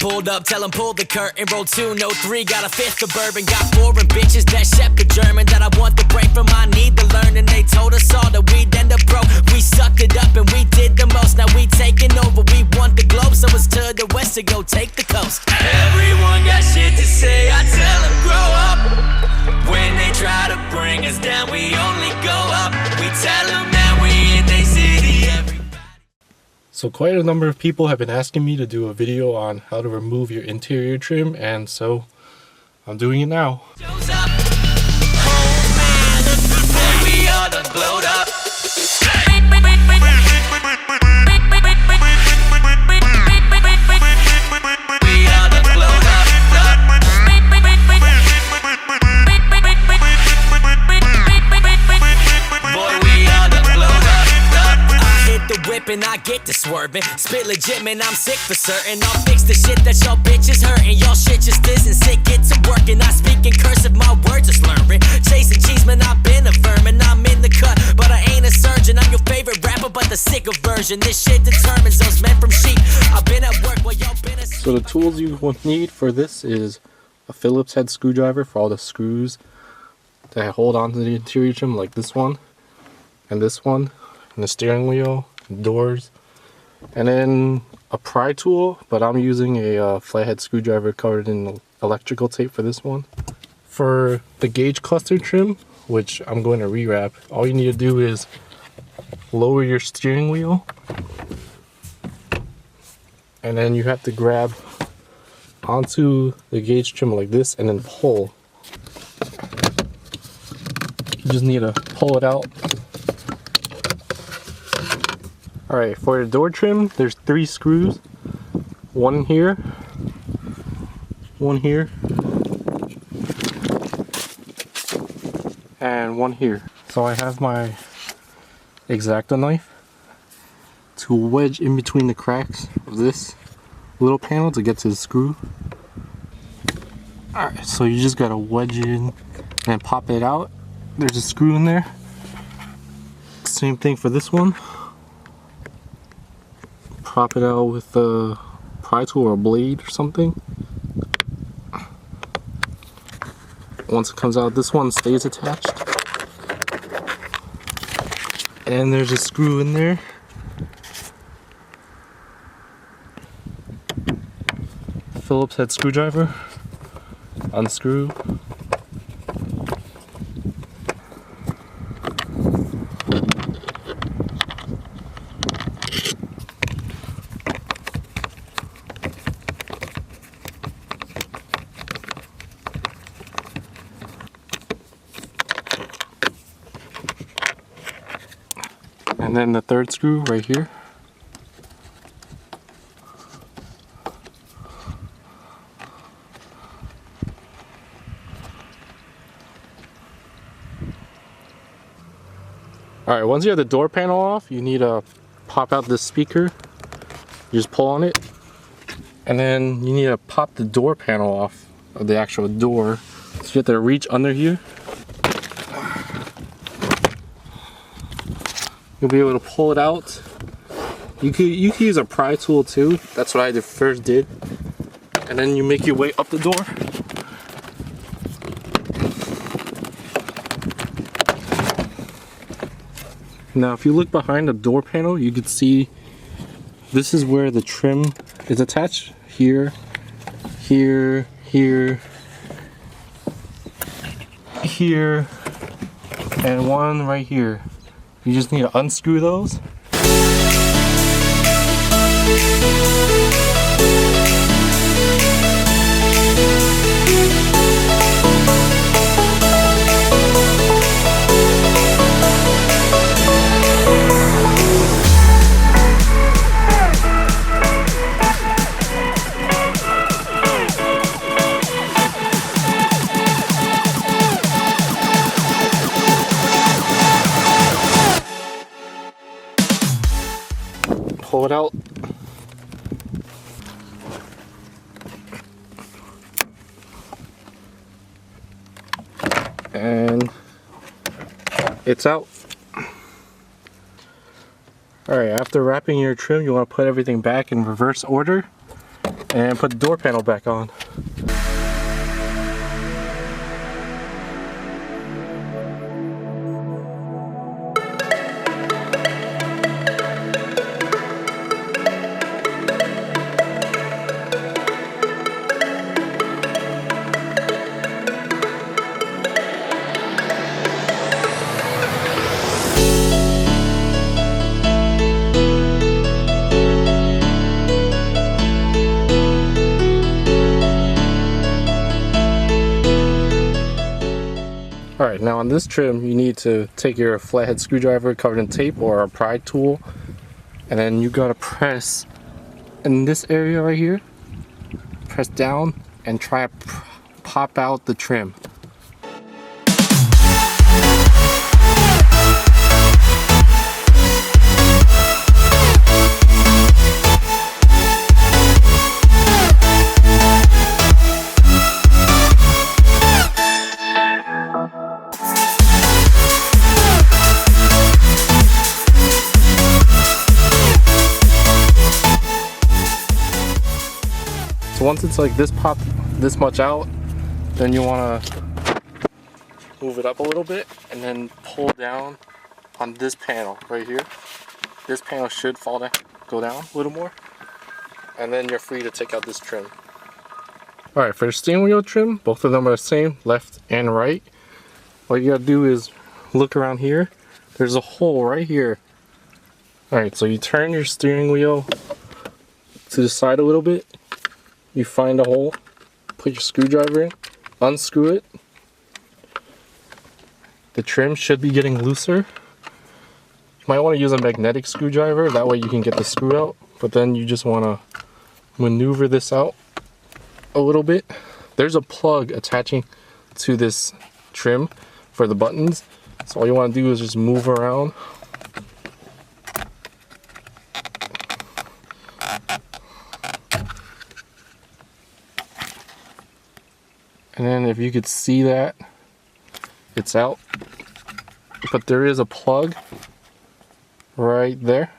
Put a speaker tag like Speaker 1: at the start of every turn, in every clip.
Speaker 1: pulled up, tell 'em pull the curtain. Roll 2, no 3, got a fifth of bourbon. Got foreign bitches that shepherd German, that I want the break from, I need to learn. And they told us all that we'd end up broke. We sucked it up and we did the most. Now we taking over, we want the globe. So it's to the west to go take the coast. Everyone got shit to say, I tell them grow up. When they try to bring us down, we only go up. We tell them that we in they city.
Speaker 2: So quite a number of people have been asking me to do a video on how to remove your interior trim, and so I'm doing it now. And I get to swerving, spit legit, man, I'm sick for certain. I'll fix the shit that y'all bitches hurting. Y'all shit just isn't sick, get to work. And I speak in cursive, my words are slurring. Chasing cheese, man, I've been a vermin. I'm in the cut, but I ain't a surgeon. I'm your favorite rapper, but the sicker version. This shit determines those men from sheep. I've been at work while y'all been asleep. So the tools you will need for this is a Phillips head screwdriver for all the screws that hold onto the interior trim, like this one, and the steering wheel, doors, and then a pry tool, but I'm using a flathead screwdriver covered in electrical tape for this one. For the gauge cluster trim, which I'm going to rewrap, all you need to do is lower your steering wheel, and then you have to grab onto the gauge trim like this and then pull. You just need to pull it out. Alright, for the door trim, there's 3 screws. One here, and one here. So I have my X-Acto knife to wedge in between the cracks of this little panel to get to the screw. Alright, so you just gotta wedge it in and pop it out. There's a screw in there. Same thing for this one. Pop it out with a pry tool or a blade or something. Once it comes out, this one stays attached. And there's a screw in there. Phillips head screwdriver. Unscrew. And then the third screw right here. Alright, once you have the door panel off, you need to pop out this speaker. You just pull on it. And then you need to pop the door panel off of the actual door. So you have to reach under here. You'll be able to pull it out. You could use a pry tool too. That's what I first did. And then you make your way up the door. Now if you look behind the door panel, you can see this is where the trim is attached. Here, here, here, here, and one right here. You just need to unscrew those. Pull it out. And it's out. Alright, after wrapping your trim, you want to put everything back in reverse order.
Speaker 3: and put the door panel back on. Alright, now on this trim you need to take your flathead screwdriver covered in tape or a pry tool, and then you gotta press in this area right here, press down and try to pop out the trim. So once it's like this much out, then you want to move it up a little bit and then pull down on this panel right here. This panel should go down a little more, and then you're free to take out this trim. Alright, for the steering wheel trim, both of them are the same, left and right. What you gotta do is look around here. There's a hole right here. Alright, so you turn your steering wheel to the side a little bit. You find a hole, put your screwdriver in, unscrew it. The trim should be getting looser. You might want to use a magnetic screwdriver, that way you can get the screw out, but then you just want to maneuver this out a little bit. There's a plug attaching to this trim for the buttons, so all you want to do is just move around. And then if you could see that, it's out. But there is a plug right there.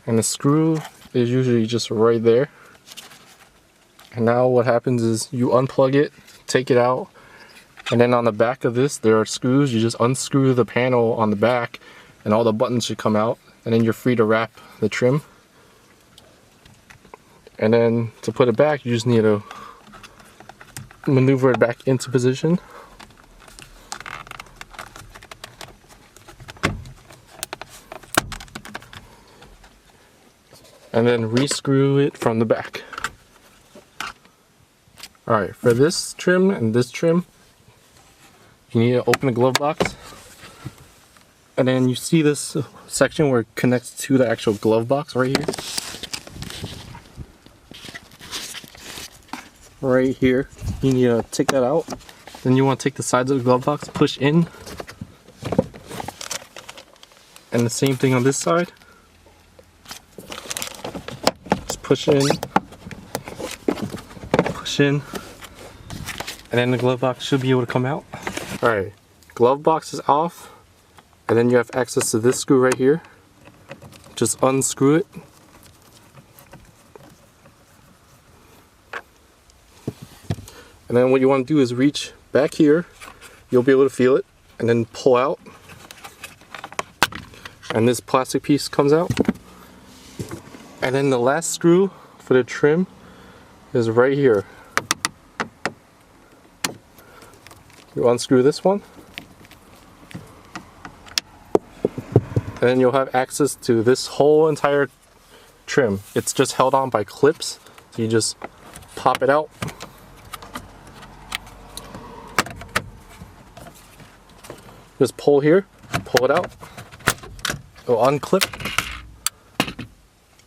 Speaker 3: And the screw is usually just right there. And now what happens is you unplug it, take it out, and then on the back of this there are screws. You just unscrew the panel on the back and all the buttons should come out, and then you're free to wrap the trim. And then to put it back, you just need to maneuver it back into position. And then re-screw it from the back. Alright, for this trim and this trim, you need to open the glove box. And then you see this section where it connects to the actual glove box right here. Right here, you need to take that out. Then you want to take the sides of the glove box, push in, and the same thing on this side. Just push in, and then the glove box should be able to come out. Alright, glove box is off, and then you have access to this screw right here. Just unscrew it. And then what you want to do is reach back here, you'll be able to feel it, and then pull out. And this plastic piece comes out. And then the last screw for the trim is right here. You unscrew this one. And then you'll have access to this whole entire trim. It's just held on by clips, so you just pop it out. Just pull here, pull it out, it'll unclip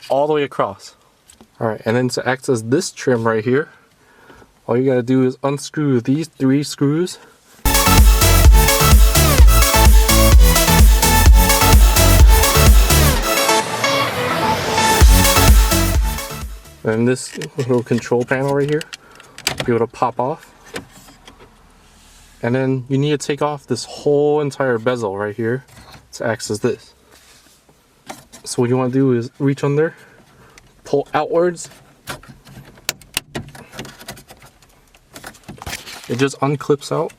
Speaker 3: all the way across. Alright, and then to access this trim right here, all you gotta do is unscrew these 3 screws. And this little control panel right here will be able to pop off. And then you need to take off this whole entire bezel right here to access this. So what you want to do is reach under, pull outwards. It just unclips out.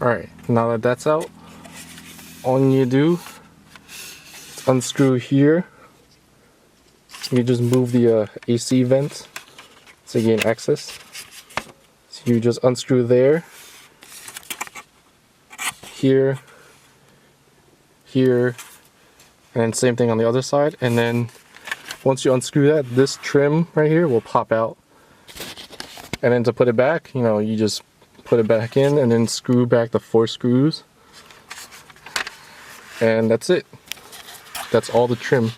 Speaker 3: Alright, now that that's out, all you need to do is unscrew here. You just move the AC vents so you gain access. So you just unscrew there, here, here, and then same thing on the other side. And then once you unscrew that, this trim right here will pop out. And then to put it back, you know, you just put it back in and then screw back the 4 screws. And that's it. That's all the trim.